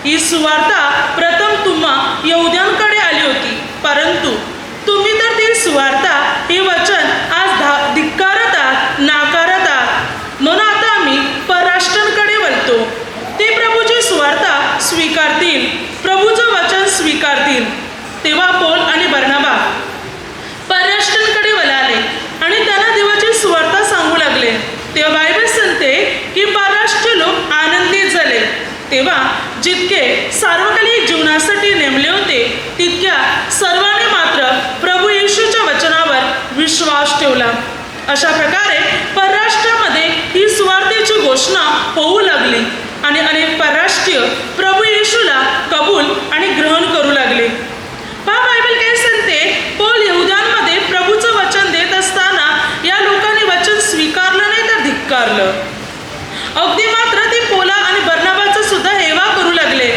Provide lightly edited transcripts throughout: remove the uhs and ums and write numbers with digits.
ही सुवार्ता प्रथम तुम्हा यहूद्यांकडे आली होती, परंतु तुम्ही तर ती सुवार्ता हे वचन आज धिक्कारत आहात, नाकारत आहात. म्हणून आता आम्ही परराष्ट्रांकडे वळतो. ते प्रभूची सुवार्ता स्वीकारतील, प्रभूचं वचन स्वीकारतील. तेव्हा पौल आणि बर्नबा परराष्ट्रांकडे वळाले आणि त्यांना देवाची सुवार्ता सांगू लागले. तेव्हा बायबल सांगते की परराष्ट्रीय लोक आनंदित झाले. तेव्हा जितके सार्वकालिक जीवनासाठी नेमले होते तितक्या सर्वांनी मात्र प्रभू येशूच्या वचनावर विश्वास ठेवला. अशा प्रकारे परराष्ट्रामध्ये ही सुवार्तेची घोषणा होऊ लागली आणि अनेक परराष्ट्रीय प्रभू येशूला कबूल आणि ग्रहण करू लागले. पहा बायबल काय सांगते, पौल यहूद्यांमध्ये प्रभूचं वचन देत असताना या लोकांनी वचन स्वीकारलं नाही तर धिक्कारलं. अगदी मात्र ते पौला आणि बर्नबाचा सुद्धा हेवा करू लागले.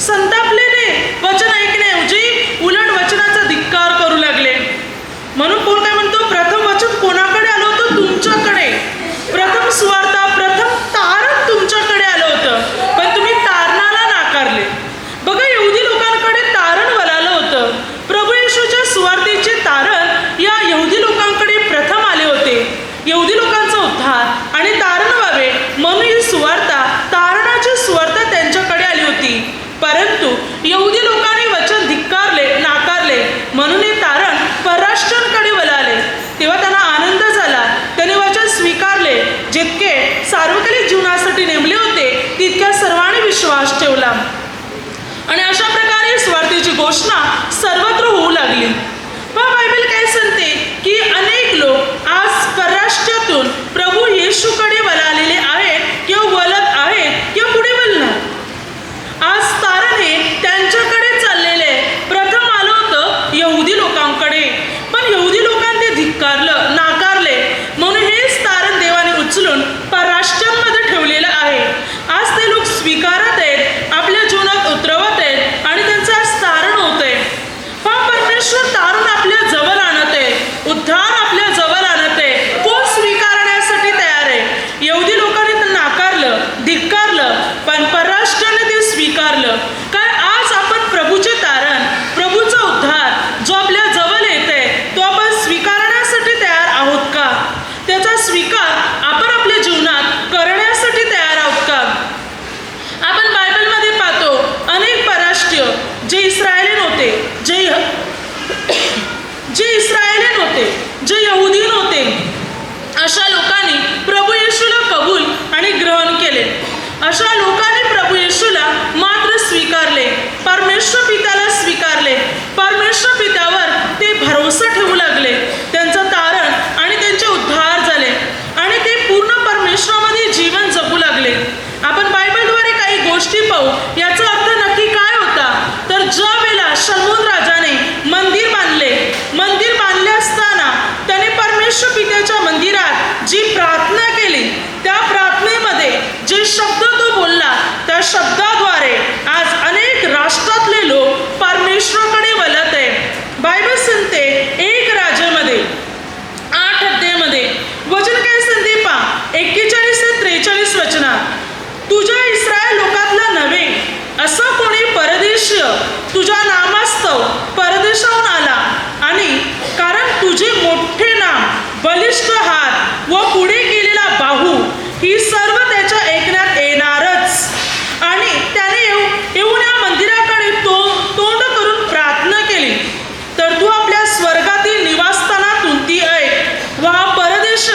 संतापलेले वचन ऐकण्याऐवजी उलट वचनाचा धिक्कार करू लागले. म्हणून पौल काय म्हणतो, प्रथम वचन कोणाकडे आलं होतं? तुमच्याकडे. प्रथम सुवार्ता, प्रथम तारण तुमच्याकडे आलं होतं, पण तुम्ही तारणाला नाकारले. बघा, यहुदी लोकांकडे तारण वळालं होतं. प्रभू येशूच्या सुवार्तेचे तारण या यहुदी लोकांकडे प्रथम आले होते. यहुदी लोकांचा उद्धार आणि तारण व्हावे म्हणून ही सुवार्ता, तारणाची सुवार्ता त्यांच्याकडे आली होती. परंतु यहुदी लोकांनी वचन धिक्कारले, नाकारले, म्हणून हे तारण परराष्ट्रांकडे वळाले. तेव्हा त्यांना आनंद झाला. त्यांनी वचन स्वीकारले. जितके सार्वकालिक जीवनासाठी नेमले होते तितक्या सर्वांनी विश्वास ठेवला आणि अशा प्रकारे स्वार्थीची घोषणा सर्वत्र होऊ लागली. पण बायबल काय सांगते की अनेक लोक आज परराष्ट्रातून प्रभू येशूकडे वळालेले आहेत किंवा वळत आहेत किंवा पुढे वळणार. आज तारण हे त्यांच्याकडे चाललेले. प्रथम आलं होतं यहुदी लोकांकडे, पण यहुदी लोकांनी ते धिक्कारलं, नाकारले, म्हणून हेच तारण देवाने उचलून परराष्ट्रांमध्ये ठेवलेलं आहे. आज ते लोक स्वीकारत आहेत, आपल्या जीवनात उतरवत आहेत आणि त्यांचं आज तारण होत आहे. पण परमेश्वर तारण आपल्या जवळ आणत आहे, उद्धार आपल्या जवळ आणत आहे. कोण स्वीकारण्यासाठी तयार आहे? यहुदी लोकांनी ते नाकारलं, धिक्कारलं, पण परराष्ट्राने ते स्वीकारलं. काय आज आपण प्रभूचे तारण, प्रभूचा उद्धार जो आपल्या जवळ येत आहे तो आपण स्वीकारण्यासाठी तयार आहोत का? त्याचा स्वीकार आपण आपल्या जीवनात करण्यासाठी तयार आहोत का? आपण बायबलमध्ये पाहतो अनेक परराष्ट्रीय जे इस्रायली नव्हते, जे यहुदी नव्हते, अशा लोकांनी प्रभू येशूला कबूल आणि ग्रहण केले. अशा लोकांनी प्रभू येशूला मात्र स्वीकारले, परमेश्वर पित्याला स्वीकारले. परमेश्वर पित्यावर ते भरोसा ठेवू लागले. त्यांचं तारण आणि त्यांचे उद्धार झाले आणि ते पूर्ण परमेश्वरामध्ये जीवन जगू लागले. आपण बायबलद्वारे काही गोष्टी पाहू. याचा अर्थ नक्की काय होता? तर ज्या वेळेला शलोमोन राजाने मंदिर बांधले, मंदिर बांधले असताना त्याने परमेश्वर पित्याच्या मंदिरात जी प्रार्थना केली, त्या प्रार्थनेमध्ये जे शब्द तो बोलला, त्या शब्दाद्वारे आज अनेक राष्ट्रातले लोक परमेश्वराकडे वळत आहे. बायबल सांगते 1 राजामध्ये 8 अध्यायामध्ये वचन काय सांगते पहा, 41 ते 43 वचनात, तुझ्या इस्रायल लोकातला नव्हे असा कोणी परदेशी तुझ्या नामास्तव परदेशाहून आला आणि कारण तुझे मोठे नाम, बलिष्ठ हात व पुढे केलेला बाहू ही सर्व त्याच्या ऐकण्यात येणारच आणि त्याने येऊन या मंदिराकडे तोंड करून प्रार्थना केली, तर तू आपल्या स्वर्गातील निवासस्थानातून ती ऐक व हा परदेश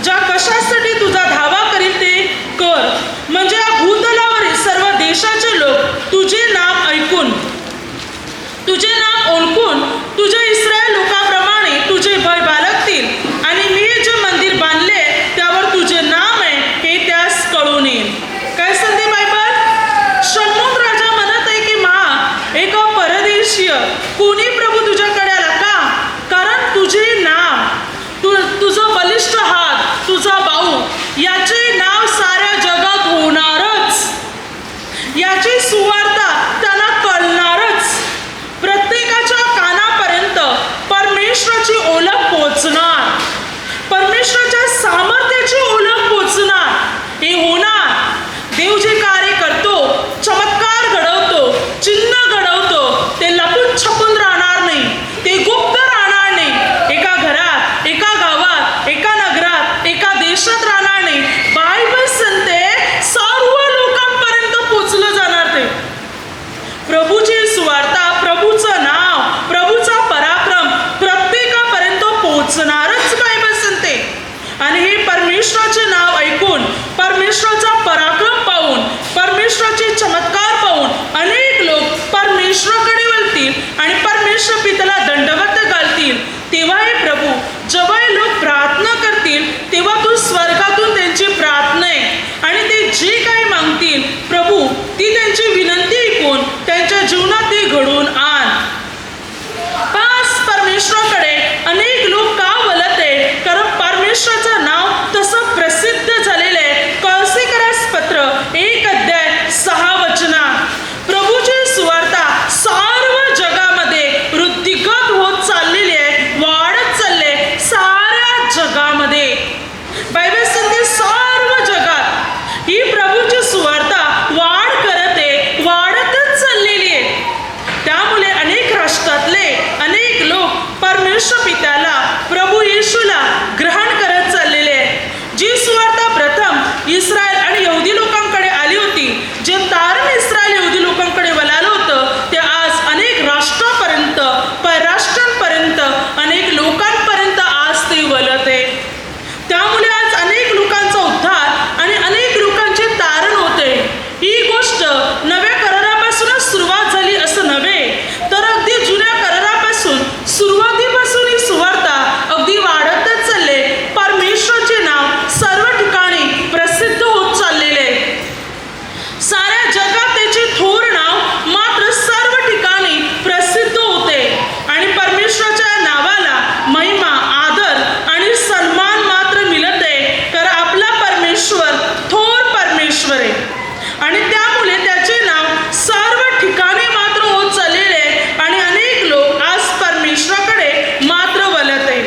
ज्या कशासाठी तुझा धावा करील ते कर, म्हणजे या भूतलावरील सर्व देशाचे लोक तुझे नाम ऐकून, तुझे नाम ओळखून तुझ्या इस्रायल लोकांप्रमाणे तुझे भय बाळगतील आणि मी जे मंदिर बांधले त्यावर तुझे नाम आहे हे त्यास कळून येईल. काय सांगते बायबल? शलोमोन राजा म्हणत आहे की एक परदेशीय कोणी प्रभू तुझ्याकडे आला का? कारण तुझे नाव, तुझं बलिष्ठ हात, तुझा बाहू याचे नाव साऱ्या जगात होणारच, याची सुवार्ता त्यांना कळणारच. प्रत्येकाच्या कानापर्यंत परमेश्वराची ओळख पोचणार, परमेश्वराच्या सामर्थ्याची ओळख पोचणार. हे होणार. देव जे कार्य करतो, चमत्कार घडवतो, परमेश्वराचा पराक्रम पाहून, परमेश्वराचे चमत्कार पाहून अनेक लोक परमेश्वराकडे वळतील आणि परमेश्वर पित्याला दंडवत घालतील. तेव्हा हे प्रभू, जेव्हा हे लोक प्रार्थना करतील तेव्हा तू स्वर्गातून त्यांची प्रार्थना आहे आणि ते जे काही मागतील प्रभू, ती त्यांची विनंती ऐकून त्यांच्या जीवनात ते घडवून आण. पास परमेश्वराकडे अनेक लोक का वळत आहे? कारण परमेश्वराचं नाव तसं प्रसिद्ध झालेलं आहे. कॉलसीकरास पत्र 1:6 प्रभूची सुवार्ता सर्व जगामध्ये वृद्धिगत होत चाललेली आहे, वाढत चालले साऱ्या जगामध्ये. बायबल सांगते सर्व जगात ही प्रभूची सुवार्ता वाढ करत आहे, वाढतच चाललेली आहे. त्यामुळे अनेक राष्ट्रातले अनेक लोक परमेश्वर पित्याला, प्रभू येशूला ग्रहण करत चाललेले आहे. जी सुवार्ता प्रथम इस्रायल आणि यहुदी लोकांकडे आली होती, जे तारण इस्रायल यहुदी लोकांकडे वळालं होतं, ते आज अनेक राष्ट्रापर्यंत, परराष्ट्रांपर्यंत, अनेक लोकांपर्यंत आज ते वळत आहे. त्यामुळे आज अनेक लोकांचा उद्धार आणि अनेक लोकांचे तारण होते. ही गोष्ट नव्या करारापासूनच सुरुवात झाली असं नव्हे, तर अगदी जुन्या करारापासून, सुरुवातीपासून ही सुवार्ता अगदी वाढतच चालले. परमेश्वराचे नाव सर्व ठिकाणी प्रसिद्ध होत चाललेले. साऱ्या जगात त्याचे थोर नाव मात्र सर्व ठिकाणी प्रसिद्ध होते आणि परमेश्वराच्या नावाला महिमा, आदर आणि सन्मान मात्र मिळत आहे. तर आपला परमेश्वर थोर परमेश्वर आहे आणि त्यामुळे त्याचे नाव सर्व ठिकाणी मात्र होत चाललेले आणि अनेक लोक आज परमेश्वराकडे मात्र वळत आहे.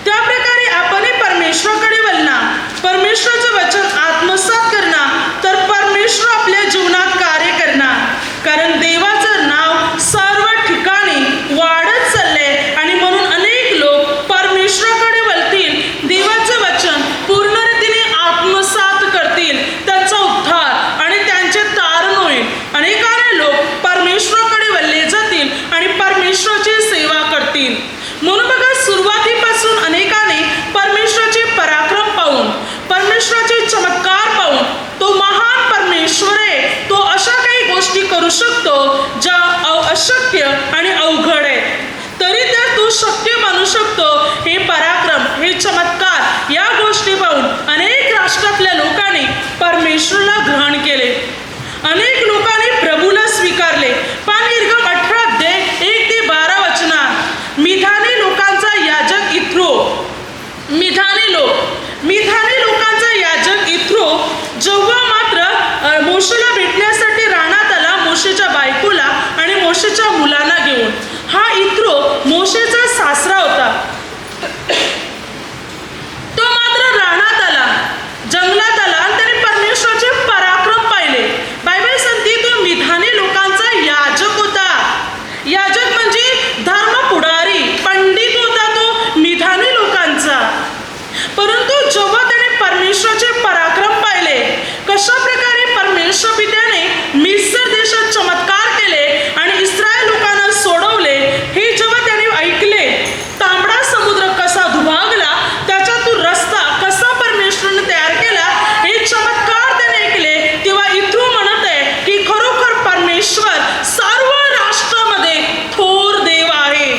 त्या प्रकारे आपणही परमेश्वराकडे वळणार, परमेश्वराचं वचन आत्मसात करणार, तर परमेश्वर आपल्या जीवनात कार्य करणार. कारण देवाचं नाव सर्व ठिकाणी वाढत चालले आणि म्हणून अनेक लोक परमेश्वराकडे वळतील, देवाचं वचन पूर्ण रीतीने आत्मसात करतील, त्यांचा उद्धार आणि त्यांचे तारण होईल. अनेकाने लोक परमेश्वराकडे वळले जातील आणि परमेश्वराची सेवा करतील. म्हणून बघा, सुरुवातीपासून अनेकाने परमेश्वराचे पराक्रम पाहून, परमेश्वराचे चमत्कार पाहून, तो महान परमेश्वर आहे, तो अशा काही गोष्टी करू शकतो ज्या अशक्य आणि अवघड आहेत, तरी त्या तो शक्य बनू शकतो. हे पराक्रम, हे चमत्कार, या गोष्टी पाहून अनेक राष्ट्रातल्या लोकांनी परमेश्वराला ग्रहण केले, अनेक लोकांनी प्रभूला स्वीकारले. निर्गम 18:1-12 मिधानी लोकांचा याजक इथ्रो, मिधानी लोकांचा याजक इथ्रो जेव्हा मात्र मोशेला भेटण्यासाठी रानात आला, मोशेच्या बायकोला आणि मोशेच्या मुलांना घेऊन. हा इथ्रो मोशेचा सासरा होता. तो मात्र रानात आला, जंगलात आला आणि त्याने परमेश्वराचे पराक्रम पाहिले. बायबल सांगते तो मिधानी लोकांचा याजक होता. याजक म्हणजे धर्म पुढारी, पंडित होता तो मिधानी लोकांचा. परंतु जेव्हा त्याने परमेश्वराचे पराक्रम पाहिले, कशा प्रकारे परमेश्वर पित्याने मिस्र देशात चमत्कार केले आणि इस्रायल लोकांना सोडवले, हे जेव्हा त्याने ऐकले, तांबडा समुद्र कसा दुभागला, त्याच्यातून रस्ता कसा परमेश्वराने तयार केला, हे चमत्कार त्याने ऐकले, तेव्हा इथून म्हणत आहे की खरोखर परमेश्वर सर्व राष्ट्रामध्ये थोर देव आहे.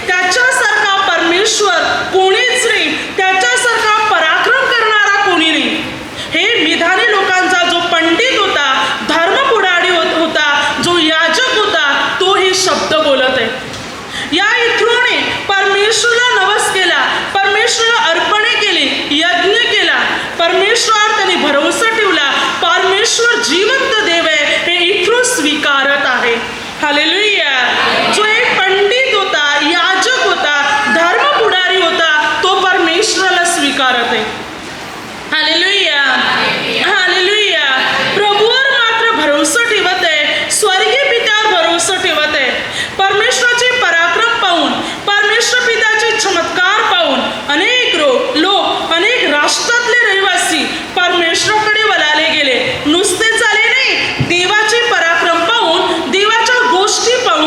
त्याच्यासारखा परमेश्वर कोणीच नाही, त्याच्यासारखा पराक्रम करणारा कोणी नाही. हे मिधानी लोकांचा जो पंडित होता, धर्मपुढारी होता, जो याजक होता, तो हे शब्द बोलत आहे. या इथ्रोने परमेश्वराला नवस केला, परमेश्वराला अर्पणे केली, यज्ञ केला, परमेश्वरावर त्याने भरोसा ठेवला. परमेश्वर जिवंत देव आहे हे इथ्रो स्वीकारत आहे. हालेलुया. जो एक पंडित होता, याजक होता, धर्मपुढारी होता, तो परमेश्वराला स्वीकारत आहे. Hallelujah, hallelujah. प्रभूवर मात्र भरोसा ठेवत आहे, स्वर्गीय पित्यावर भरोसा ठेवत आहे. परमेश्वराचे पराक्रम पाहून, परमेश्वर पित्याचे चमत्कार पाहून अनेक लोक, अनेक राष्ट्रातले रहिवासी परमेश्वराकडे वळाले गेले. नुसते चाले नाही, देवाचे पराक्रम पाहून, देवाच्या गोष्टी पाहून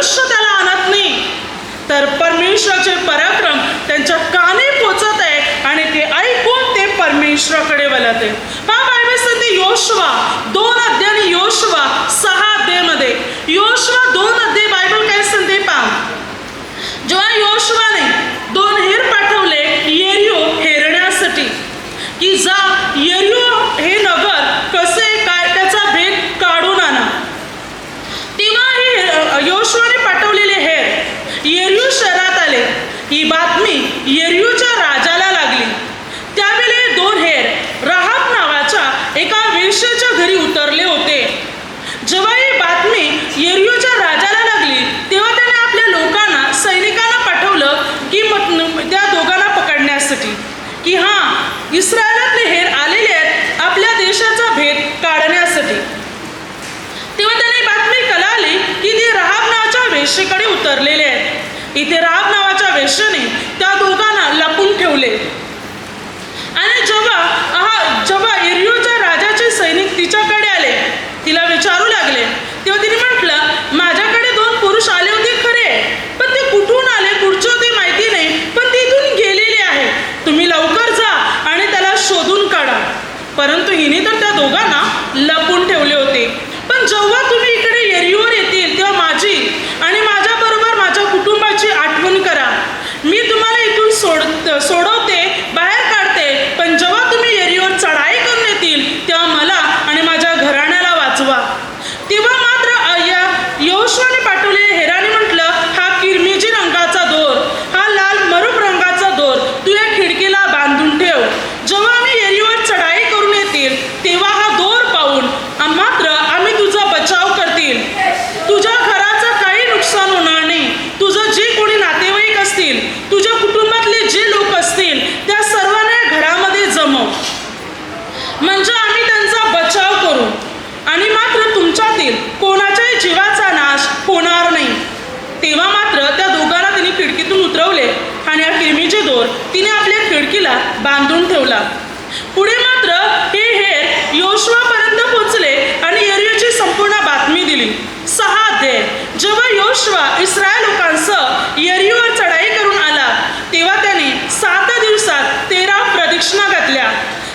मनुष्य त्याला आणत नाही, तर परमेश्वराचे पराक्रम त्यांच्या कानी पोचत आहे आणि ते ऐकून ते परमेश्वराकडे वळत आहे. पहा बायबल सांगते योशुवा 2 अध्याय आणि योशुवा 6 अध्यायमध्ये, योशुवा 2 अध्याय बायबल काय सांगते पहा. जेव्हा योशुवाने 2 हेर पाठवले येरियो हेरण्यासाठी, की जा येरियो हे नगर कसे काय त्याचा भेद काढून आणा, तेव्हा हे योशुवाने पाठवलेले हेर येरियो शहरात आले. ही बातमी येरियोच्या राजाला लागली. त्यावेळी 2 हेर राहाब नावाच्या एका वेश्येच्या घरी उतरले होते. जेव्हा ही बातमी येरियोच्या राजाला लागली, तेव्हा त्याने आपल्या लोकांना सैनिकांना पाठवलं की त्या दोघांना पकडण्यासाठी, की हां इस्रायलातले हेर आलेले आहेत आपल्या देशाचा भेद काढण्यासाठी. तेव्हा त्याने बातमी कळाली की ते राहाब नावाच्या वेश्येकडे उतरलेले आहेत. इथे राहाब नावाच्या वेश्येने त्या दोघांना लपून ठेवले. आणि जेव्हा येरियोच्या राजाचे सैनिक तिच्याकडे आले, तिला विचारू लागले, तेव्हा तिने म्हटलं माझ्याकडे 2 पुरुष आले होते खरे, पण ते कुठून आले कुठचे होते माहिती नाही, पण ते इथून गेलेले आहे. तुम्ही लवकर जा आणि त्याला शोधून काढा. परंतु हिने तर त्या दोघांना लपून ठेवले होते. पण जेव्हा तुम्ही इकडे येरियोवर येतील तेव्हा माझी आणि माझ्याबरोबर माझ्या कुटुंबाची आठवण करा. मी तुम्हाला इथून सोडवते, बाहेर काढते, पण जेव्हा तुम्ही येरियोवर चढाई करून येतील तेव्हा मला आणि माझ्या घराण्याला वाचवा. तेव्हा मात्र या योशुवाने पाठवलेल्या हेराने म्हटलं, हा किरमिजी रंगाचा दोर, हा लाल मरूप रंगाचा दोर तू या खिडकीला बांधून ठेव. जेव्हा आम्ही येरियोवर चढाई करून येतील तेव्हा हा दोर पाहून मात्र आम्ही तुझा बचाव करतील. तुझ्या घराचं काही नुकसान होणार नाही. तुझं जे कोणी नातेवाईक असतील, तुझ्या कुटुंबातले जे लोक असतील, त्या सर्वांना घरामध्ये जमव, म्हणजे आम्ही त्यांचा बचाव करू आणि मात्र तुमच्यातील कोणाच्याही जीवाचा नाश होणार नाही. तेव्हा मात्र त्या दोघांना तिने खिडकीतून उतरवले आणि हा किरमीचे दोर तिने आपल्या खिडकीला बांधून ठेवला. पुढे मात्र हे हेर योशुवापर्यंत पोहोचले आणि येरियोची संपूर्ण बातमी दिली. 6 अध्याय. जेव्हा योशुवा इस्रायल लोकांसह येरियोवर चढाई करून आला, तेव्हा त्याने 7 दिवसात 13 प्रदक्षिणा घातल्या.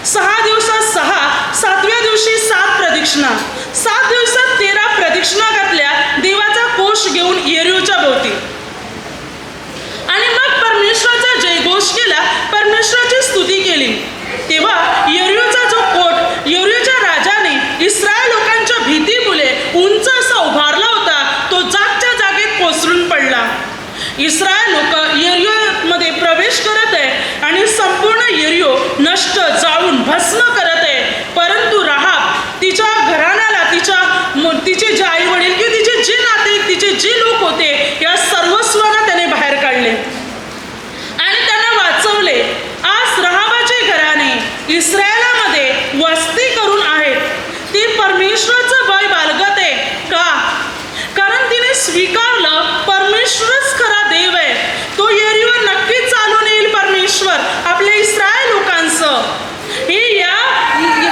6 दिवसात 6, 7व्या दिवशी 7 प्रदक्षिणा, 7 दिवसात 13 प्रदक्षिणा घातल्या देवाचा कोश घेऊन येरियोच्या भोवती. आणि मग परमेश्वराचा जयघोष केला, परमेश्वराची स्तुती केली. तेव्हा येरियोचा जो कोट येरियोच्या राजाने इस्रायल लोकांच्या भीतीमुळे उंच असा उभारला होता, तो जागच्या जागेत कोसळून पडला. इस्रायल लोक येरियोमध्ये प्रवेश करत आहे आणि संपूर्ण येरियो नष्ट जाळून भस्म करत आहे. परंतु राहाब तिच्या घराण्याला, तिचे जे आई वडील किंवा तिचे जे नाते, तिचे जे लोक होते, या सर्वस्वांना त्याने बाहेर काढले आणि त्यांना वाचवले. आज राहाबाचे घराणे इस्रायलामध्ये वस्ती करून आहेत. ती परमेश्वराचं भय बाळगत आहे. का? कारण तिने स्वीकारलं परमेश्वरच खरा देव आहे. तो येरियोवर नक्कीच चालून येईल परमेश्वर आपल्या इस्रायल लोकांचं. हे या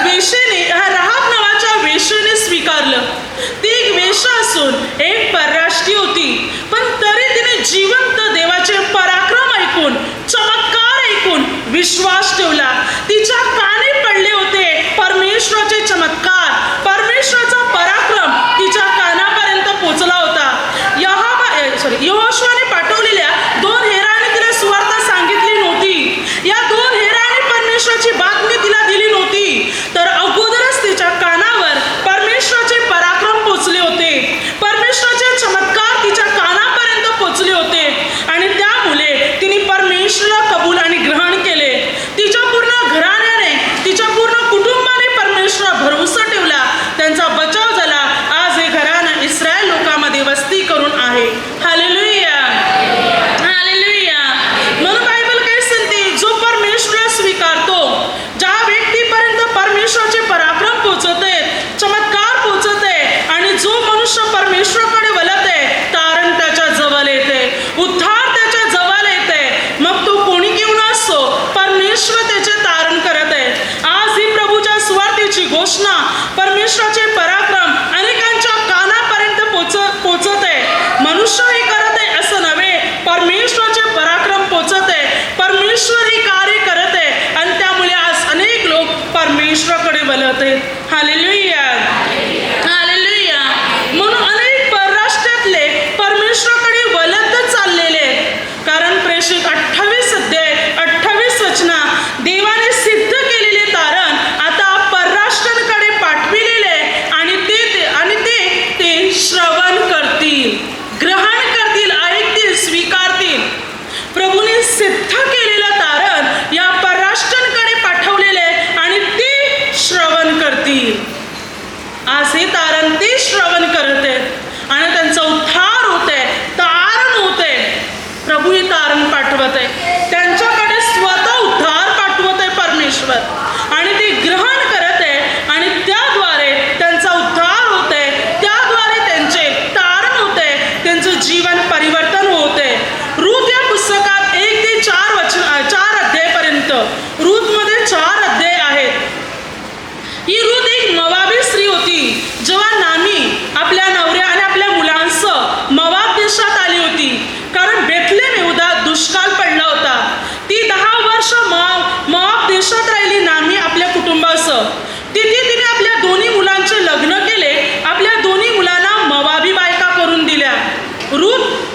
वेश्येने, राहाब नावाच्या वेश्येने स्वीकारलं.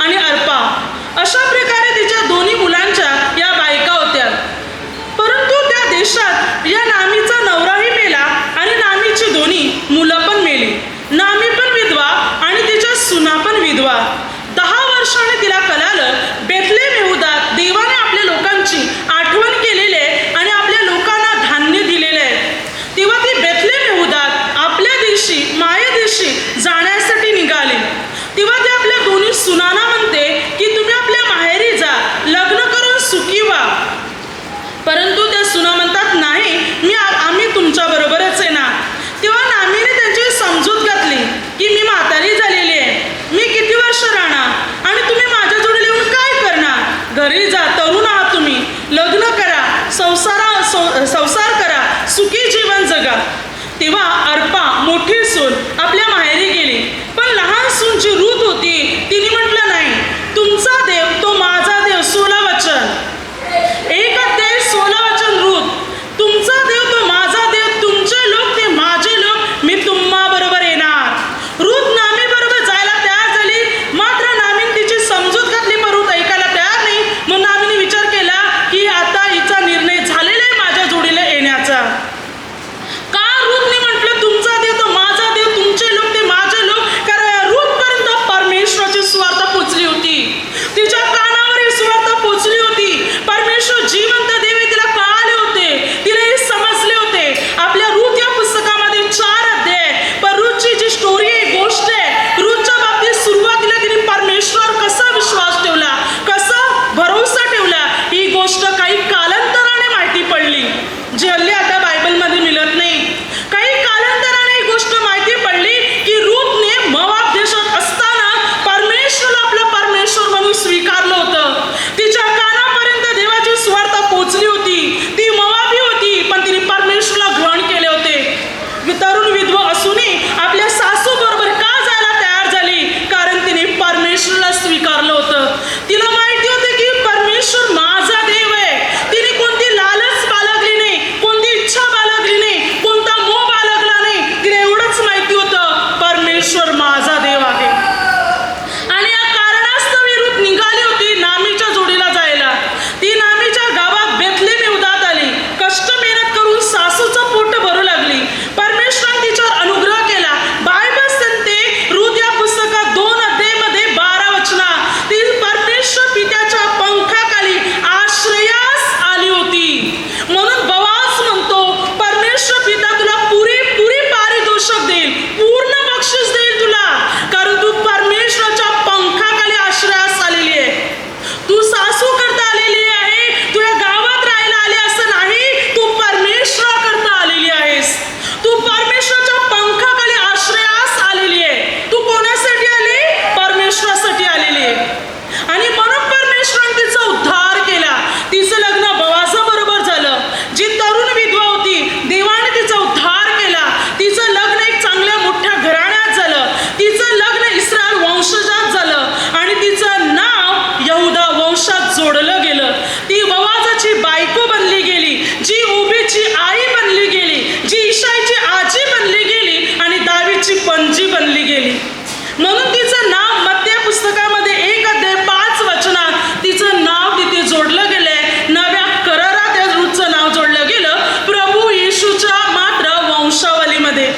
आणि अर्पा अशा प्रकारे तिच्या दोन्ही मुलांच्या या बायका होत्या. परंतु त्या देशात या नामीचा नवराही मेला आणि नामीची दोन्ही मुलं पण मेली. नामी पण विधवा आणि तिच्या सुना पण विधवा. 10 वर्षांनी तिला कळालं बेथलेम यहूदात देवाने आपल्या लोकांची आठवण केलेली आहे आणि आपल्या लोकांना धान्य दिलेले आहे. तेव्हा ती बेथलेम यहूदात आपल्या देशी मायेदेशी जाण्यासाठी निघाली. तेव्हा ती आपल्या दोन्ही सुनांना म्हणते की तुम्ही आपल्या माहेरी जा, लग्न करून सुखी व्हा. परंतु त्या सुना म्हणतात नाही, आम्ही तुमच्या बरोबरच येणार. तेव्हा नामीने त्यांची समजूत घातली की मी म्हातारी झालेली आहे, मी किती वर्ष राहणार आणि तुम्ही माझ्या जोडीला येऊन काय करणार. घरी जा, तरुण आहात तुम्ही, लग्न करा, संसार करा, सुखी जीवन जगा. तेव्हा अर्पा मोठी सून आपल्या माहेरी गेली. पण लहान सून जी रूत होती तिने म्हटलं नाही, तुमचा देव तो माझा देव. 16 वचन, 1 अध्याय 16 वचन रूत. तुमचा देव तो माझा देव, तुमचे लोक ते माझे लोक, मी तुम्हा बरोबर येणार. रूत नामी बरोबर जायला तयार झाली. मात्र नामीने तिची समजूत घातली, पण रूत ऐकायला तयार नाही. मग नामीने विचार केला की आता हिचा निर्णय झालेला आहे माझ्या जोडीला येण्याचा. का रूतने म्हटलं तुमचा देव तो माझा देव, तुमचे लोक ते माझे लोक? कारण रूतपर्यंत परमेश्वराची सुवार्ता पोचली होती. तिच्या कानावर ही सुवार्ता पोचली होती. परमेश्वर जिवंत देव तिला कळाले होते, तिला हे समजले होते. आपल्या रूत या पुस्तकामध्ये 4 अध्याय, पण रूतची जी स्टोरी आहे, गोष्ट आहे, रूतच्या बाबतीत सुरुवातीला तिने परमेश्वरावर कसा विश्वास ठेवला, कसा भरोसा ठेवला, ही गोष्ट काही कालांतराने माहिती पडली, जी हल्ली आता बायबलमध्ये मिळत नाही. काही कालांतराने ही गोष्ट माहिती पडली की रूतने मोआब देशात असताना परमेश्वराला आपलं परमेश्वर म्हणून स्वीकारलं होतं. तिच्या कानापर्यंत देवाची सुवार्ता पोचली होती. ती मोआबी होती, पण तिने परमेश्वराला ग्रहण केले होते. तरुण विधवा असूनही आपल्या सासू बरोबर का जायला तयार झाली? कारण तिने परमेश्वराला स्वीकारलं होतं. तिला माहिती होतं की परमेश्वर माझा देव आहे. तिने कोणती लालच बाळगली नाही, कोणती इच्छा बाळगली नाही, कोणता मोह बाळगला नाही. तिला एवढंच माहिती होतं परमेश्वर माझा देव आहे. आणि या कारणास्तव रूत निघाली होती नामीच्या जोडीला जायला. ती नामीच्या गावात बेथलेम यहूदात आली. कष्ट मेहनत करून सासूचं पोट भरू लागली. परमेश्वराने तिच्यावर अनुग्रह केला. बायबल सांगते रूत या पुस्तकात 2 अध्यायामध्ये 12 वचना, ती परमेश्वर पित्याच्या पंखाखाली आश्रयास आली होती. म्हणून बोआज म्हणतो परमेश्वर पिता तुला पुरी पारितोषिक देईल, पूर्ण बक्षीस देईल तुला, कारण तू परमेश्वराच्या पंखाखाली आश्रयास आलेली आहे. तू सासू करता आलेली आहे, तू या गावात राहायला आली असं नाही, तू परमेश्वराकरता आलेली आहेस. तू परमेश्वराच्या पंखाखाली आश्रयास आलेली आहे. तू कोणासाठी आली? परमेश्वरासाठी आलेली आहे. आणि म्हणून परमेश्वराने तिचा उद्धार केला. तिचं लग्न बोआजाबरोबर झालं. जी तरुण विधवा होती, देवाने तिचा उद्धार केला. तिचं लग्न एक चांगल्या मोठ्या घराण्यात झालं. तिचं लग्न इस्रायल वंशजात झालं आणि तिचं नाव यहूदा वंशात जोडलं गेलं. ती बोआजाची बायको बनली गेली, जी ओबीची आई बनली गेली, जी इशाईची आजी बनली गेली आणि दावीदची पणजी बनली गेली. म्हणून तिचं नाव मत्ती पुस्तकामध्ये 1 अध्याय 5 वचनात तिचं नाव तिथे जोडलं गेलंय. नव्या करारात त्या रूतचं नाव जोडलं गेलं. प्रभू येशूच्या मात्र वंशावलीमध्ये,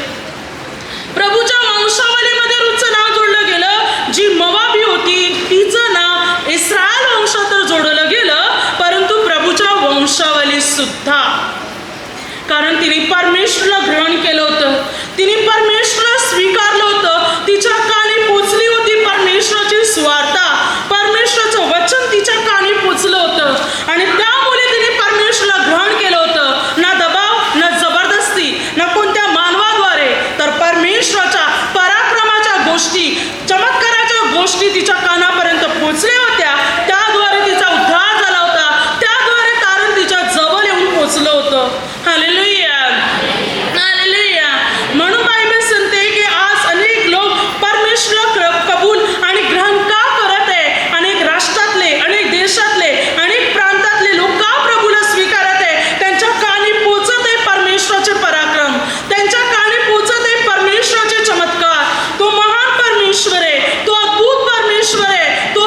प्रभूच्या वंशावलीमध्ये रूतचं नाव जोडलं गेलं. जी मोआबी होती तिचं नाव इस्रायल वंशात तर जोडलं गेलं, परंतु प्रभूच्या वंशावली सुद्धा, कारण तिने परमेश्वराला ग्रहण केलं होतं, तिने परमेश्वराला स्वीकारलं होतं. तिच्या कानी पोचली होती परमेश्वराची सुवार्ता, परमेश्वराचं वचन तिच्या कानी पोचलं होतं आणि त्यामुळे तिने परमेश्वराला ग्रहण केलं होतं. ना दबाव, ना जबरदस्ती, ना कोणत्या मानवाद्वारे, तर परमेश्वराच्या पराक्रमाच्या गोष्टी, चमत्काराच्या गोष्टी तिच्या कानापर्यंत पोचल्या होत्या. त्याद्वारे तिचा उद्धार झाला होता. त्याद्वारे तारण तिच्या जवळ येऊन पोचलं होतं. Hallelujah, hallelujah. म्हणून बायबल सांगते की आज अनेक लोक परमेश्वराला कबूल आणि ग्रहण का करत आहे. अनेक राष्ट्रातले, अनेक देशातले, अनेक प्रांतातले लोक का प्रभूला स्वीकारत आहे. त्यांच्या कानी पोचत आहे परमेश्वराचे पराक्रम, त्यांच्या कानी पोचत आहे परमेश्वराचे चमत्कार. तो महान परमेश्वर आहे, तो अद्भुत परमेश्वर आहे, तो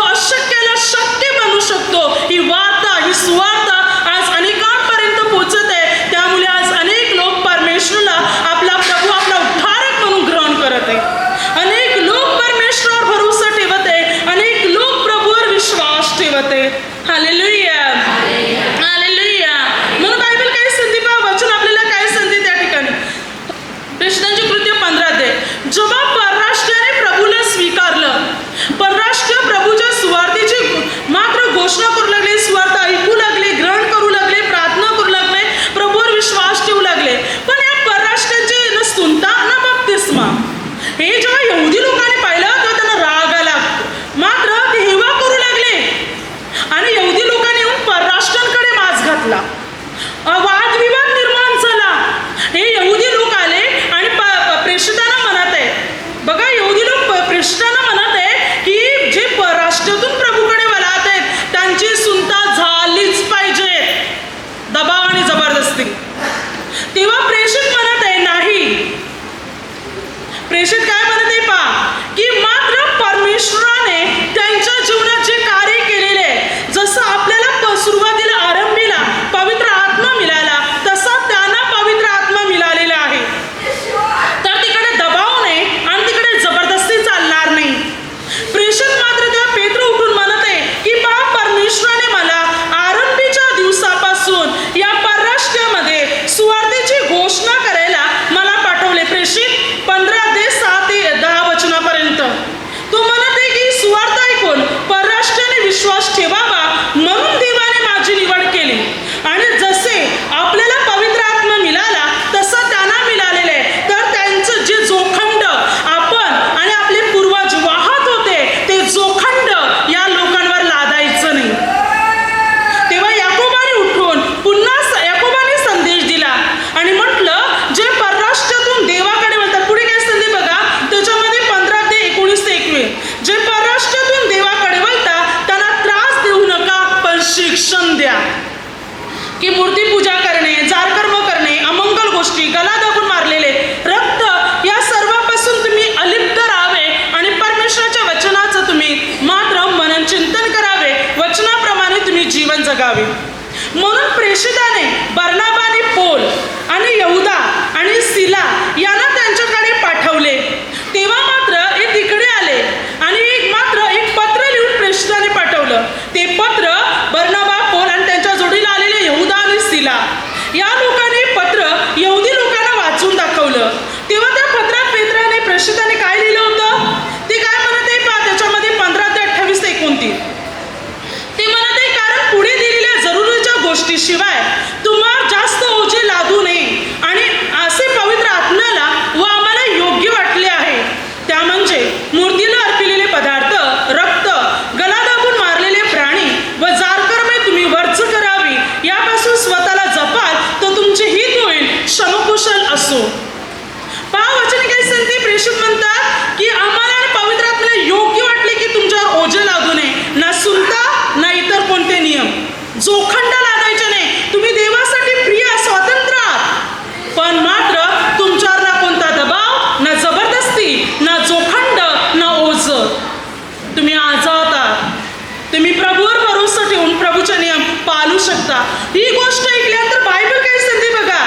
बायकोचे नियम पाळू शकता. ही गोष्ट ऐकल्यानंतर बायबल काय सांगते बघा.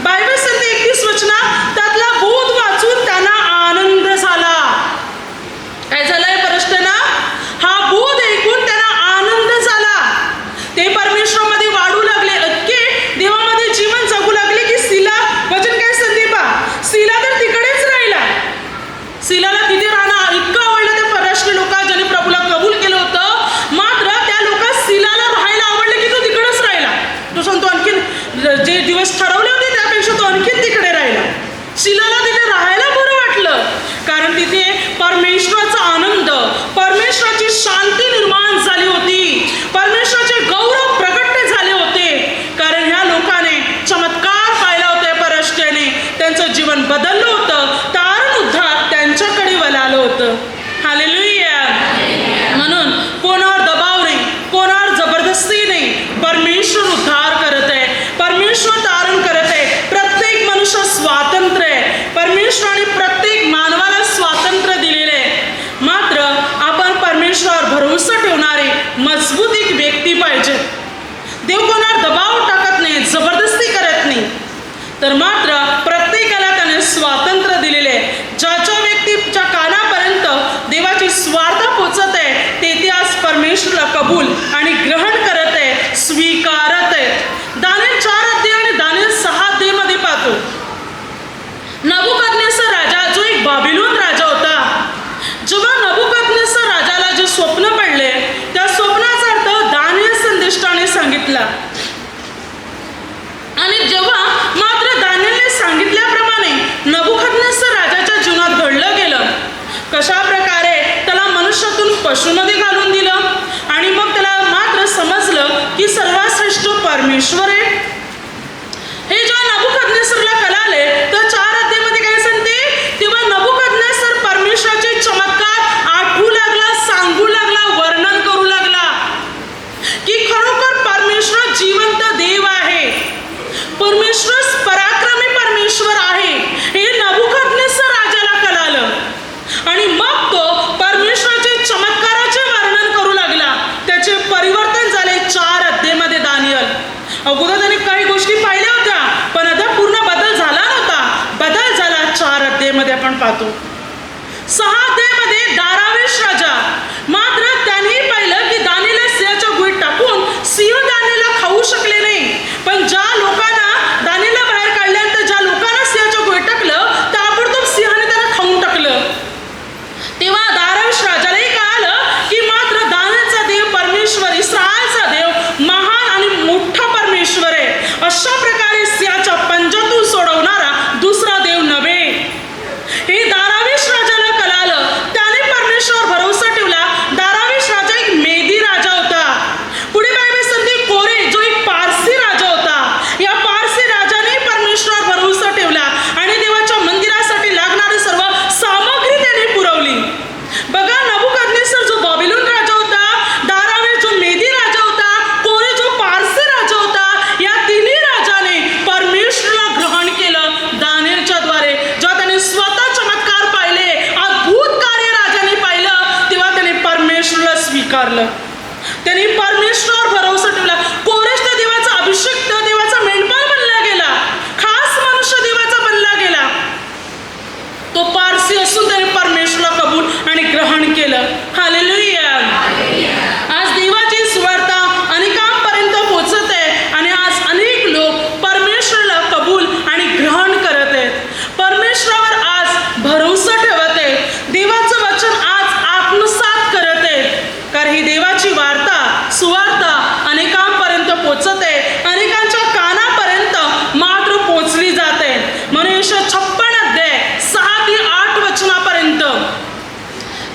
बायबल सांगते 31 वचनात, त्यातला बोध वाचून त्यांना आनंद झाला. काय झालंय परष्टांना? हा बोध ऐकून त्यांना आनंद झाला. ते परमेश्वरामध्ये वाढू लागले, इतके देवामध्ये जीवन जगू लागले की सीला वचन काय सांगते पा, सीला तर तिकडेच राहिला. सीलाला तिथे राहणं इतकं आवडलं त्या परराष्ट्रीय लोकांना, ज्याने प्रभूला कबूल केलं होतं. मात्र त्या लोकांना सीलाला राहायला आवडलं की तो तिकडेच राहिला. तो सांगतो आणखीन जे दिवस ठरवले होते त्यापेक्षा तो आणखीन तिकडे राहिला. सीलाला तिथे राहायला बरं वाटलं, कारण तिथे परमेश्वराचा आनंद, परमेश्वराची शांती निर्माण झाली होती, परमेश्वराचे गौरव प्रकट झाले होते. कारण ह्या लोकांनी चमत्कार पाहिला होते, परराष्ट्रीयाने त्यांचं जीवन बदललं होतं, तारण उद्धार त्यांच्याकडे वळालं होतं. हालेलुया. म्हणून कोणावर दबाव नाही, कोणावर जबरदस्ती नाही. परमेश्वर उद्धार करत आहे, परमेश्वर तारण करत आहे. प्रत्येक मनुष्य स्वातंत्र्य आहे. परमेश्वराने प्रत्येक मानवाला स्वातंत्र्य दिलेले आहे. मात्र आपण परमेश्वरावर भरोसा ठेवणारे मजबूत एक व्यक्ती पाहिजे. देव कोणावर दबाव टाकत नाही, जबरदस्ती करत नाही, तर मात्र प्रत्येकाला त्याने स्वातंत्र्य दिलेले आहे. ज्याच्या व्यक्तीच्या कानापर्यंत देवाची स्वार्थ पोचत आहे, ते आज परमेश्वराला कबूल आणि ग्रहण करत आहे, स्वीकारत आहे. दानिएल 4 अध्याय आणि दानिएल 6 अध्यायामध्ये पाहतो, नबुकदनेस्सर राजा जो एक बाबिलोन राजा होता, जेव्हा नबुकदनेस्सर राजाला जे स्वप्न पडले, त्या स्वप्नाचा अर्थ दानिएल संदेष्टाने सांगितला. आणि जेव्हा मात्र दानिएलने सांगितल्याप्रमाणे नबुकदनेस्सर राजाच्या जीवनात घडलं गेलं. कशा प्रकारे त्याला मनुष्यातून पशुमध्ये घालून दिलं आणि मग त्याला मात्र समजलं की सर्वात श्रेष्ठ परमेश्वर आहे. हे जेव्हा नबुकदनेस्सरला कळाले तर 4 अध्यायामध्ये काय सांगते, तेव्हा नबुकदनेस्सर परमेश्वराचे चमत्कार आठवू लागला, सांगू लागला, वर्णन करू लागला की खरोखर परमेश्वर जिवंत देव आहे, परमेश्वर पराक्रमी परमेश्वर आहे. हे नबुकदनेस्सर राजाला कळालं आणि मग तो परमेश्वराचे चमत्काराचे वर्णन करू लागला. त्याचे परिवर्तन झाले 4 अध्यायामध्ये दानिएल. अगोदर त्याने काही गोष्टी पाहिल्या होत्या, पण आता पूर्ण बदल झाला नव्हता. बदल झाला 4 अध्यायामध्ये आपण पाहतो. 6 अध्यायामध्ये दारावेश राजा, मात्र त्यांनी पाहिलं की दानिएलला सिंहाच्या गुहेत टाकून सिंह दानिएलला खाऊ शकले नाही. पण ज्या लोकांना दानिएलला बाहेर काढल्यानंतर ज्या लोकांना सिंहाच्या गुहेत टाकलं, ताबडतोब सिंहाने त्यांना खाऊन टाकलं. तेव्हा दारावेश राजालाही कळालं की मात्र दानिएलचा देव परमेश्वर, इस्रायलचा देव महान आणि मोठा परमेश्वर आहे. अशा प्रकारे सिंहाच्या पंजातून सोडवणारा दुसरा देव नव्हे. हे दारावेश राजाला कळालं. त्याने परमेश्वरावर भरोसा ठेवला. दारावेश राजा एक मेदी राजा होता. पुढे बायबल सांगते कोरे जो एक पारसी राजा होता. या पारसी राजाने परमेश्वरावर भरोसा ठेवला आणि देवाच्या मंदिरासाठी लागणारी सर्व सामग्री त्याने पुरवली. बघा, नबुकदनेस्सर जो बाबिलोन राजा होता, दारावेश जो मेदी राजा होता, कोरे जो पारसी राजा होता, या तिन्ही राजाने परमेश्वराला ग्रहण केलं दानिएलच्या द्वारे. जेव्हा त्याने स्वतः चमत्कार पाहिले, अद्भुत कार्य राजाने पाहिलं, तेव्हा त्याने परमेश्वराला स्वीकारलं. त्यांनी परमेश्वरावर भरोसा ठेवला. कोरेश त्या देवाचा अभिषेक, देवाचा मेंढपाळ बनला गेला, खास मनुष्य देवाचा बनला गेला. तो पारसी असून त्याने परमेश्वराला कबूल आणि ग्रहण केलं. हालेलुया. आज देवाची सुवार्ता अनेकांपर्यंत पोहोचत आहे आणि आज अनेक लोक परमेश्वराला कबूल आणि ग्रहण करत आहेत, परमेश्वरावर आज भरोसा ठेवत आहेत, देवाचं वचन आज आत्मसात करत आहेत. कारण ही देवाची वार्ता, सुवार्ता अनेकांपर्यंत पोहोचत आहे, अनेकांच्या कानापर्यंत मात्र पोहोचली जाते. म्हणून 56 अध्याय 6 ते 8 वचनापर्यंत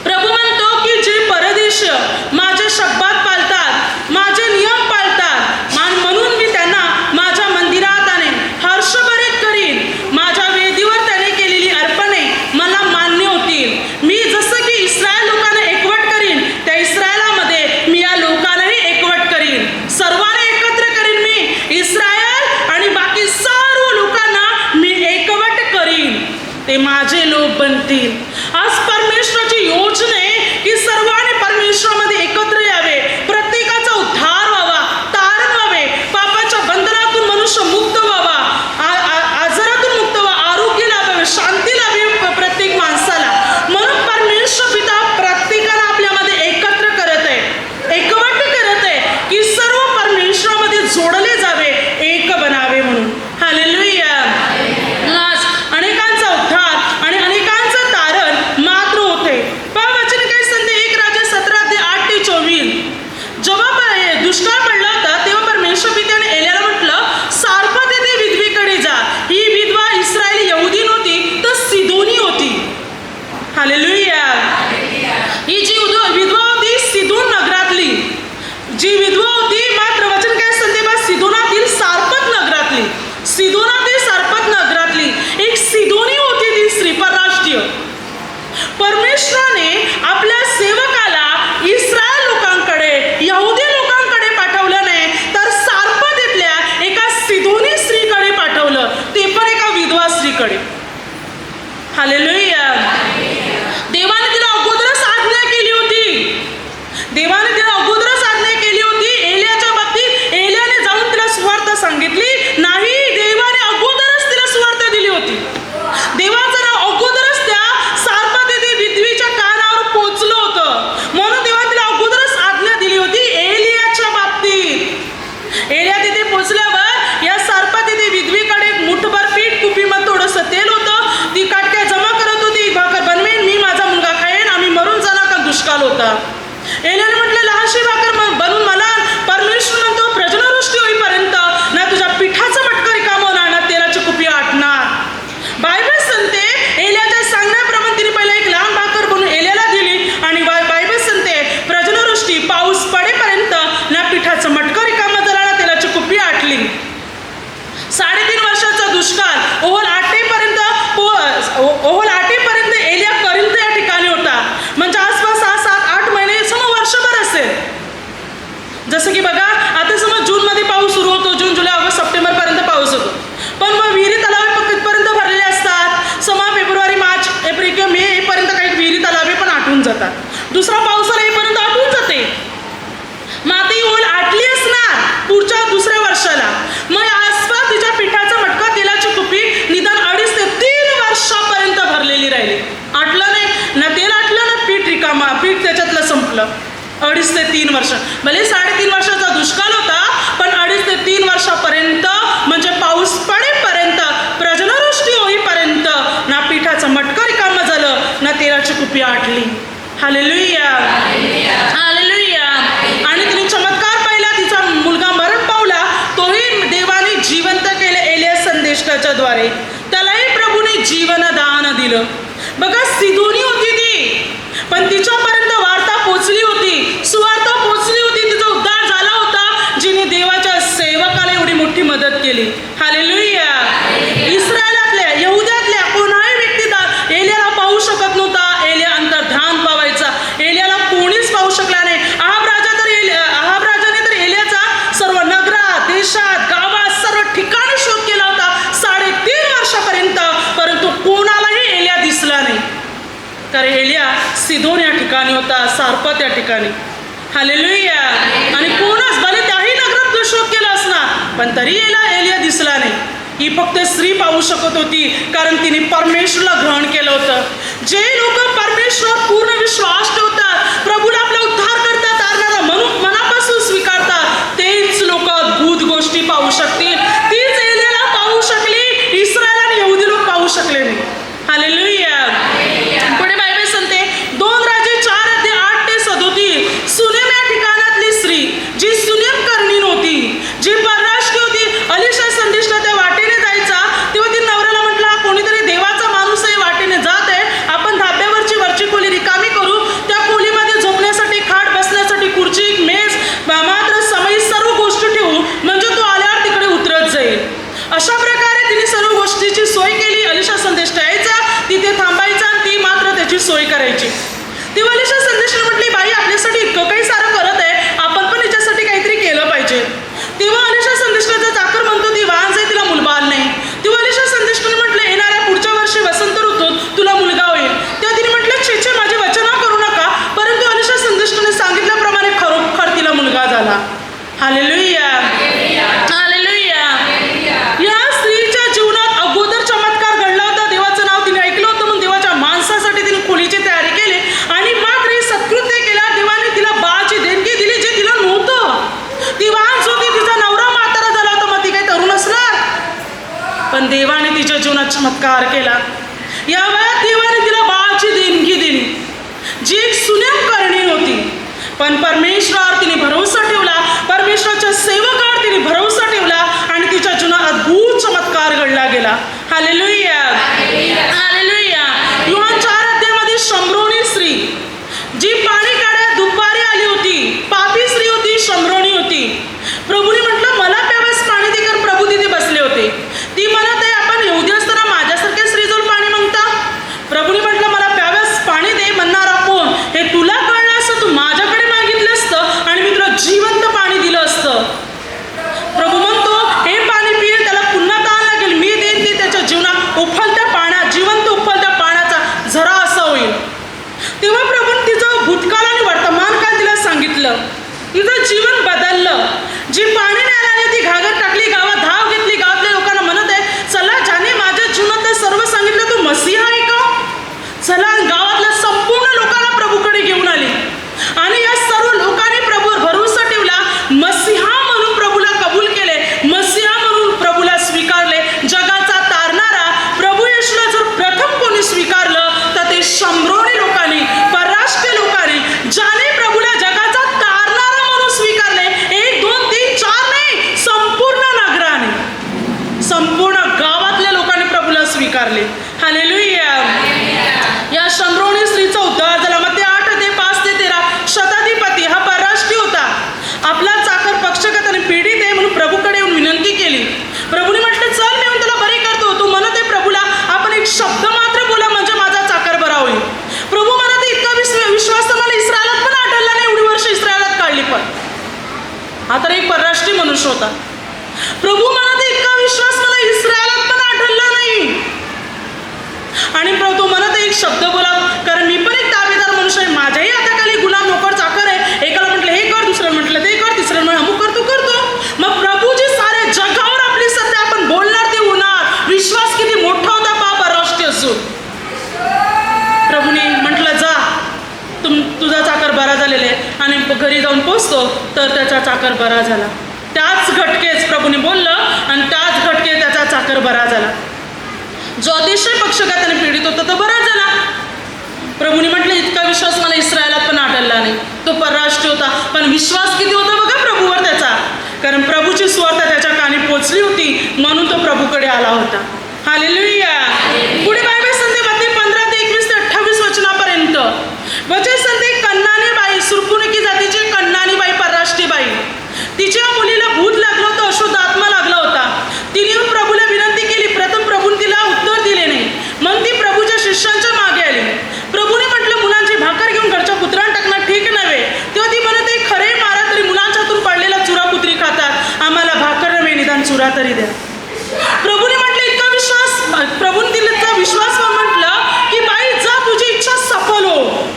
प्रभू म्हणतो की जे परदेशी माझे शब्दात पाळतात, माझे नियम पाळतात, म्हणून मी त्यांना माझ्या मंदिरात आणेन, हर्षभरीत करीन. माझ्या वेदीवर त्याने केलेली अर्पणे मला मान्य होतील. मी जसं की इस्रायल लोकांना एकवट करीन, त्या इस्रायलामध्ये मी या लोकांनाही एकवट करीन. सर्वांना एकत्र करीन जेव्हा दुष्काळ पडला होता तेव्हा परमेश्वर पित्याने एलियाला म्हटलं, सारफत येथे विधवेकडे जा. ही विधवा इस्रायली यहुदी नव्हती तर सिदोनी होती. हालेलुया. ही जी विधवा होती सिदोन नगरातली, जी विधवा होती, मात्र वचन काय सांगते बा, सिदोनातील सारपत नगरातली, सिदोनातील सारपत नगरातली एक सिदोनी होती ती स्त्री परराष्ट्रीय. परमेश्वराने आपल्या सेवकाला इस्रायल लोकांकडे, यहुदी लोकांकडे पाठवलं नाही, तर सारपत इथल्या एका सिदोनी स्त्रीकडे पाठवलं, ते पण एका विधवा स्त्रीकडे. हालेलुया. देवाने तिला अगोदरच आज्ञा केली होती, देवाने तिला अगोदरच आज्ञा केली होती. एलियाच्या बाबतीत एलियाने जाऊन तिला सुवार्थ सांगितली नाही, देवाने अगोदरच तिला सुवार्थ दिली होती. देवाचं नाव अगोदरच त्या सारपत येथे विधवीच्या कानावर पोचलं होतं, म्हणून देवाने तिला अगोदरच आज्ञा दिली होती. एलियाच्या बाबतीत एलिया तिथे पोचल्यावर या सारपत येथे विधवीकडे एक मुठभर पीठ, कुपीमध्ये थोडंसं तेल होतं, ती काटक्या जमा करत होती. भाकर बनवेन मी, माझा मुलगा खाईन, आम्ही मरून जाणार का दुष्काळ होता. एलियाने म्हटलं, लहानशी भाकर बनवून मला. परमेश्वर म्हणतो, प्रजनवृष्टी होईपर्यंत ना तुझ्या पिठाचं मटकं रिकामं होणार ना तेलाची कुपी आटणार. बायबल सांगते एलियाच्या सांगण्याप्रमाणे तिने पहिला एक लहान भाकर बनवून एलियाला दिली आणि बायबल सांगते प्रजनवृष्टी पाऊस पडेपर्यंत ना पिठाचं मटकं रिकामं झालं ना तेलाची कुपी आटली. 3.5 वर्षाचा दुष्काळ ओहोल आटेपर्यंत एलिया करिंथ या ठिकाणी होता. म्हणजे आसपास 6, 7, 8 महिने समोर वर्षभर असेल. जसं की बघा आता समज जूनमध्ये पाऊस सुरू होतो, जून, जुलै, ऑगस्ट, सप्टेंबरपर्यंत पाऊस होतो, पण मग विहिरी तलावे कितपर्यंत भरलेले असतात. 6 फेब्रुवारी, मार्च, एप्रिल किंवा मे येईपर्यंत काही विहिरी तलावे पण आटून जातात. दुसरा पावसाला येईपर्यंत आटून जाते. मग आता ही ओल आटली असणार पुढच्या दुसऱ्या वर्षाला. मग आसपास तिच्या पिठाचा मटका, तेलाची कुपी निदान 2.5 ते 3 वर्षापर्यंत भरलेली राहिली. आटलं नाही ना, तेल आटलं ना पीठ रिकामा, पीठ त्याच्यातलं संपलं. 2.5 ते 3 वर्ष, भले 3.5 वर्षाचा दुष्काळ होता, पण 2.5 ते 3 वर्षापर्यंत म्हणजे पाऊस पडेपर्यंत, प्रजनवृष्टी होईपर्यंत ना पिठाचं मटकं रिकामं झालं ना तेलाची कुपी आटली. Hallelujah, hallelujah. आणि तिने चमत्कार पाहिला, तिचा मुलगा मरण पावला, तोही देवाने जिवंत केले एलिया संदेशाच्या द्वारे. त्यालाही प्रभूने जीवनदान दिलं. बघा सिदोनी होती ती, पण तिच्यापर्यंत वार्ता पोचली होती, सुवार्ता पोचली होती, तिचा उद्धार झाला होता, जिने देवाच्या सेवकाला एवढी मोठी मदत केली. हालेलुया. इस्रायलातल्या, यहुद्यातल्या कोणाही व्यक्ती एलियाला पाहू शकत नव्हता. एलिया अंतर्ध्यान पावायचा, एलियाला कोणीच पाहू शकला नाही. अहाब राजाने तर एलियाचा सर्व नगरात, देशात, गावात, सर्व ठिकाणी शोध केला होता 3.5 वर्षापर्यंत, परंतु कोणालाही एलिया दिसला नाही. कारण एलिया सिदोन या ठिकाणी होता, सारपत या ठिकाणी. हालेलुया. आणि कोणच भले त्याही नगरात शोध केला असणार, पण तरी एलिया दिसला नाही. ही फक्त स्त्री पाहू शकत होती, कारण तिने परमेश्वरला ग्रहण केलं होतं. जे लोक परमेश्वर पूर्ण विश्वास ठेवतात, प्रभूला आपला उद्धार करतात, मनापासून स्वीकारतात, तेच लोक अद्भुत गोष्टी पाहू शकतील. तीच एलियाला पाहू शकली, इस्रायल आणि यहुदी लोक पाहू शकले नाही. हालेलुया. पुढे बायबल सांगते 2 राजे 4:8 ते 37, सुनेम या ठिकाणातली स्त्री जी सुनेम करणी नव्हती, जी परराष्ट्रीय होती, अलिशा संदेशला त्या वाटेने जायचा, तेव्हा ती नवऱ्याला म्हटला, कोणीतरी देवाचा माणूस आहे वाटेने जात आहे, आपण धाब्यावरची वरची खोली रिकामी करू, त्या खोलीमध्ये झोपण्यासाठी खाट, बसण्यासाठी खुर्ची, मेज, मात्र समय सर्व गोष्टी ठेवू, म्हणजे तो आल्यावर तिकडे उतरत जाईल. अशा प्रकारे तिने सर्व गोष्टीची सोय केली. अलिशा संदेश यायचा, तिथे थांबायचा आणि ती मात्र त्याची सोय करायची. तेव्हा अलिशा संदेशने म्हटली, बाई आपल्यासाठी इतकं काही सारं करत आहे, आपण पण हिच्यासाठी काहीतरी केलं पाहिजे. तेव्हा अलिशा संदेशचा चाकर म्हणतो ती वाहन जाई, तिला मुलबाळ नाही. तेव्हा अलिशा संदेशने म्हटलं, येणाऱ्या पुढच्या वर्षी वसंत ऋतूत तुला मुलगा होईल. तेव्हा तिने म्हटलं, छे माझे वचन करू नका, परंतु अलिशा संदेशने सांगितल्याप्रमाणे खरोखर तिला मुलगा झाला. Hallelujah, hallelujah. या स्त्रीच्या जीवनात अगोदर चमत्कार घडला होता. देवाचं नाव तिने ऐकलं होतं, म्हणून देवाच्या माणसासाठी तिने खोलीची तयारी केली आणि मात्र ही सत्कृत्य केल्या. देवाने तिला बाळाची देणगी दिली जे तिला नव्हतं. ती वाहन होती, तिचा नवरा म्हातारा झाला होता, मग ती काही तरुण असणार, पण देवाने तिच्या जीवनात चमत्कार केला. या वयात देवाने तिला बाळाची देणगी दिली, जी एक सुनेम करणी होती, पण परमेश्वरावर तिने भरोसा हा तर एक परराष्ट्रीय मनुष्य होता. प्रभू म्हणत इतका विश्वास मला इस्रायलात पण आढळला नाही. आणि तो म्हणत एक शब्द बोला, कारण मी पण एक ताबेदार मनुष्य आहे, माझ्याही हाताखाली गुलाम नोकर चाकर आहे. एकाला म्हटलं हे कर, दुसऱ्याला म्हटलं ते कर, तिसऱ्याला म्हटलं अमुक कर, तू करतो. मग प्रभूजी साऱ्या जगावर आपली सध्या आपण बोलणार ते होणार. विश्वास किती मोठा होता पहा परराष्ट्रीय असून. प्रभूने म्हटलं जा, तुझा चाकर बरा झालेला आहे. आणि घरी जाऊन पोचतो तर त्याचा चाकर बरा झाला. त्याच घटकेच प्रभूने बोललं आणि त्याच घटके त्याचा चाकर बरा झाला. जो अतिशय पक्षघाताने पीडित होता तो बरा झाला. प्रभूने म्हटलं इतका विश्वास मला इस्रायलात पण आढळला नाही. तो परराष्ट्रीय होता पण विश्वास किती होता बघा प्रभूवर त्याचा. कारण प्रभूची सुवार्ता त्याच्या कानी पोचली होती म्हणून तो प्रभूकडे आला होता. हालेलुया. पुढे बायबल सांगते मत्ती 15 ते 21 ते 28 वचनापर्यंत वचन सांगते कन्नानी बाई, सुरकुनिकी जातीची कन्नानी बाई, परराष्ट्रीय बाई, तिच्या मुलीला भूत लागलं होतं, अशुद्ध आत्मा लागला होता. तिने येऊन प्रभूला विनंती केली. प्रथम प्रभूने तिला उत्तर दिले नाही. मग ती प्रभूच्या शिष्यांच्या मागे आली. प्रभूने म्हटलं मुलांची भाकर घेऊन घरच्या कुत्र्याला टाकणं ठीक नव्हे. तेव्हा ती म्हणते खरे मारा तरी मुलांच्या हातून पडलेला चुरा कुत्री खातात, आम्हाला भाकर नव्हे निदान चुरा तरी द्या. प्रभूने म्हटलं इतका विश्वास, प्रभूने तिला विश्वास म्हटलं की बाई जा, तुझी इच्छा सफल हो.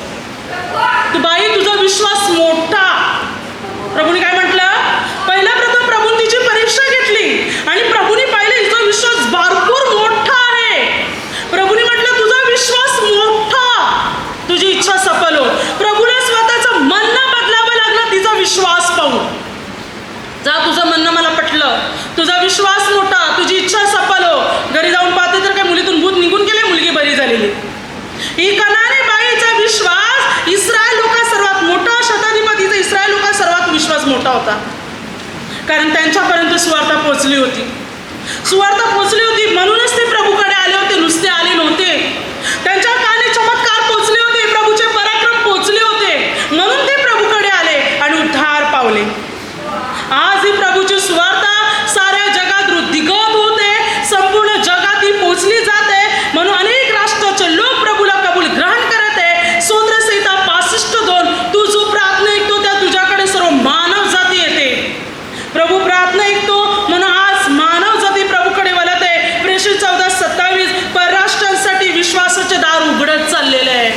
तू बाई तुझा विश्वास मोठा. प्रभूने काय म्हटलं, पहिला प्रथम प्रभूने तिची परीक्षा घेतली आणि प्रभूने पाहिलं हिचा विश्वास भरपूर मोठा आहे. प्रभूने म्हटलं तुझा विश्वास मोठा, तुझी इच्छा सफल हो. प्रभूला स्वतःचं म्हणणं बदलावं लागलं तिचा विश्वास पाहून. जा, तुझं म्हणणं मला पटलं, तुझा विश्वास मोठा, तुझी इच्छा सफल हो. घरी जाऊन पाहते तर काय मुलीतून भूत निघून गेले, मुलगी बरी झालेली. ही कनानी बाईचा विश्वास इस्रायल लोका सर्वात मोठा, शताधिपतीचा इस्रायल लोका सर्वात विश्वास मोठा होता. कारण त्यांच्यापर्यंत सुवार्ता पोचली होती. सुवार्ता पोचली होती म्हणूनच ते प्रभूकडे आले होते, नुसते आले नव्हते. त्यांच्या कानी चमत्कार पोचले होते, प्रभूचे पराक्रम पोचले होते म्हणून ते प्रभूकडे आले आणि उद्धार पावले. आज ही प्रभूची सुवार्ता साऱ्या जगात वृद्धिगत होते, संपूर्ण जगात ही पोचली जाते. म्हणून अनेक राष्ट्राचे लोक प्रभूला कबूल ग्रहण करत आहे. स्तोत्रसंहिता 65:2 तू जो प्रार्थना ऐकतो त्या तुझ्याकडे सर्व मानव जाती येते. प्रभू प्रार्थना ऐकतो म्हणून आज मानव जाती प्रभूकडे वळत आहे. प्रेषित 14:27 परराष्ट्रांसाठी विश्वासाचे दार उघडत चाललेले आहे.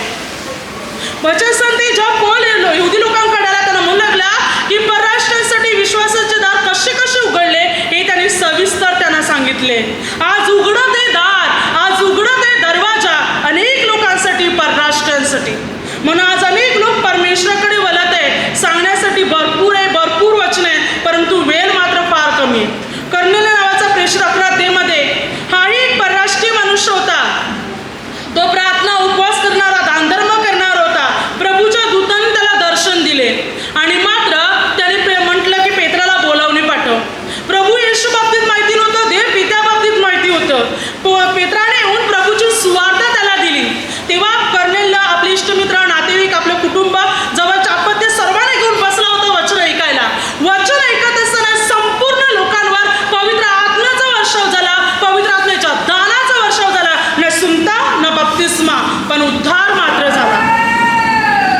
वचन सांगते जेव्हा पौल यहुदी लोकांकडे आला त्यांना म्हणू लागला की परराष्ट्रांसाठी विश्वासाचे दार कसे कसे उघडले हे त्यांनी सविस्तर त्यांना सांगितले. आज उघडत आहे दार, आज उघडत आहे दरवाजा अनेक लोकांसाठी, परराष्ट्रांसाठी. म्हणून आज अनेक लोक परमेश्वराकडे वळत आहे. सांगण्यासाठी भरपूर आहे, भरपूर वचन आहे, परंतु वेळ मात्र फार कमी आहे. कर्नेल नावाचा प्रेषित 11 मध्ये हाही एक परराष्ट्रीय मनुष्य होता. तो प्रार्थना उपवास करणारा, दानधर्म करणारा होता. प्रभूच्या दूतांनी त्याला दर्शन दिले आणि मात्र त्याने म्हटलं की पेत्राला बोलावणे पाठव. प्रभू येशू बाबतीत माहिती नव्हतं, देव पित्या बाबतीत माहिती होतं. पेत्राने येऊन प्रभूची सुवार्ता त्याला दिली. तेव्हा कर्नेलला आपले इष्टमित्र, नातेवाईक, आपलं कुटुंब, जवळच्या अपत्य सर्वांना घेऊन बसला होता वचन ऐकायला. वचन ऐकत असताना संपूर्ण लोकांवर पवित्र आत्म्याचा वर्षाव झाला, पवित्र आत्म्याच्या दानाचा वर्षाव झाला. न सुनता न बप्तिस्मा, पण उद्धार मात्र झाला.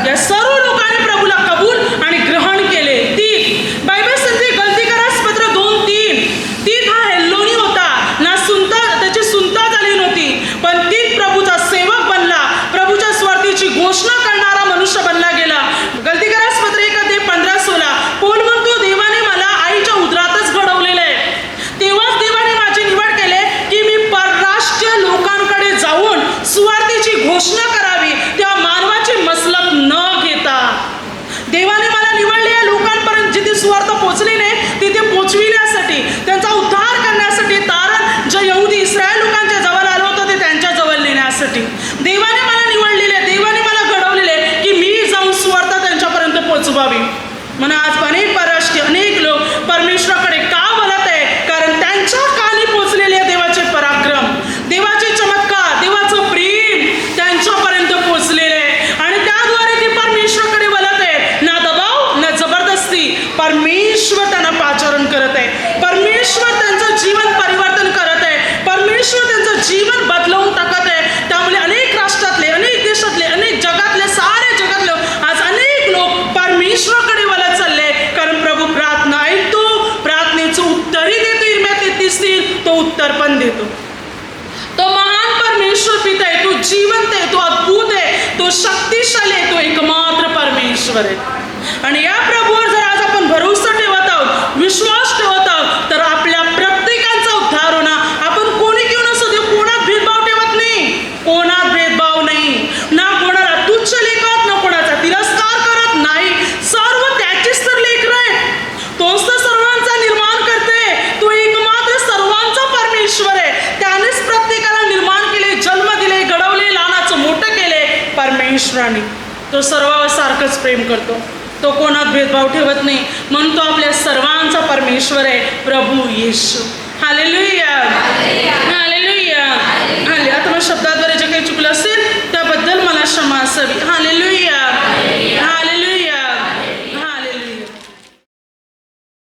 या सर्व लोकांनी प्रभूला कबूल आणि ग्रहण केले. तीत बायबल सांगते गलतीकारास पत्र 2:3 तीत हा हेल्लोनी होता, ना सुनता, त्याची सुनता झाली नव्हती, पण तीत प्रभूचा सेवक बनला, प्रभूच्या स्वार्थीची घोषणा करणारा मनुष्य बनला गेला. गलतीकारास पत्र 1:15-16 पौल म्हणतो देवाने मला आईच्या उदरातच घडवलेलं आहे. तेव्हाच देवाने माझी निवड केले की मी परराष्ट्रीय लोकांकडे जाऊन सुवार्थीची घोषणा करावी, त्या मानवाची मसलत न घेता. देवाने मला निवडले या लोकांपर्यंत जिथे सुवार्थ पोचली नाही तिथे पोचविण्यासाठी, त्यांचा उद्धार करण्यासाठी. तारण जे यहुदी इस्रायल लोकांच्या जवळ आलं होतं ते त्यांच्या जवळ नेण्यासाठी देवाने मला निवडलेले, देवाने मला घडवलेले की मी जाऊन सुवार्थ त्यांच्यापर्यंत पोचवावी. म्हणून आज अनेक परराष्ट्रीय, अनेक लोक परमेश्वराकडे का वळत आहे? कारण त्यांच्या कानी पोचलेले देवाचे पराक्रम, देवाचे चमत्कार, देवाचं प्रेम त्यांच्यापर्यंत पोचलेले आहे आणि त्याद्वारे ते परमेश्वराकडे वळत आहे. ना दबाव ना जबरदस्ती, परमेश्वर त्यांना पाचारण करत आहे, परमेश्वर त्यांचं जीवन परिवर्तन करत आहे, परमेश्वर त्यांचं जीवन बदलवून टाकत आहे. त्यामुळे अनेक राष्ट्रातले, अनेक देशातले, अनेक जगातले, सारे जगातले आज अनेक लोक परमेश्वराकडे वळत चालले. कारण पण देतो. तो महान परमेश्वर पिता आहे, तो जिवंत आहे, तो अद्भुत आहे, तो शक्तिशाली आहे, तो एकमात्र परमेश्वर आहे. आणि या प्रभूवर जर आज आपण भरोसा ठेवत आहोत, विश्वास ठेवत आहोत, तर आपल्या प्रत्येकाचा उद्धार होणार. आपण कोणी घेऊन असू दे, कोणात भेदभाव ठेवत नाही, कोणात भेदभाव नाही, ना कोणाला तुच्छ लेखत, ना कोणाचा तिरस्कार करत नाही. सर्व त्याचीच तर लेकरं आहेत. तोच तर सर्वांचा निर्माण करते, तो एकमात्र सर्वांचा परमेश्वर आहे. त्यानेच प्रत्येकाला निर्माण केले, जन्म दिले, घडवले, लहानाचं मोठं केले परमेश्वराने. तो सर्वांसारखंच प्रेम करतो, तो कोणात भेदभाव ठेवत नाही, म्हणून तो आपल्या सर्वांचा परमेश्वर आहे, प्रभू येशू. हालेलुया.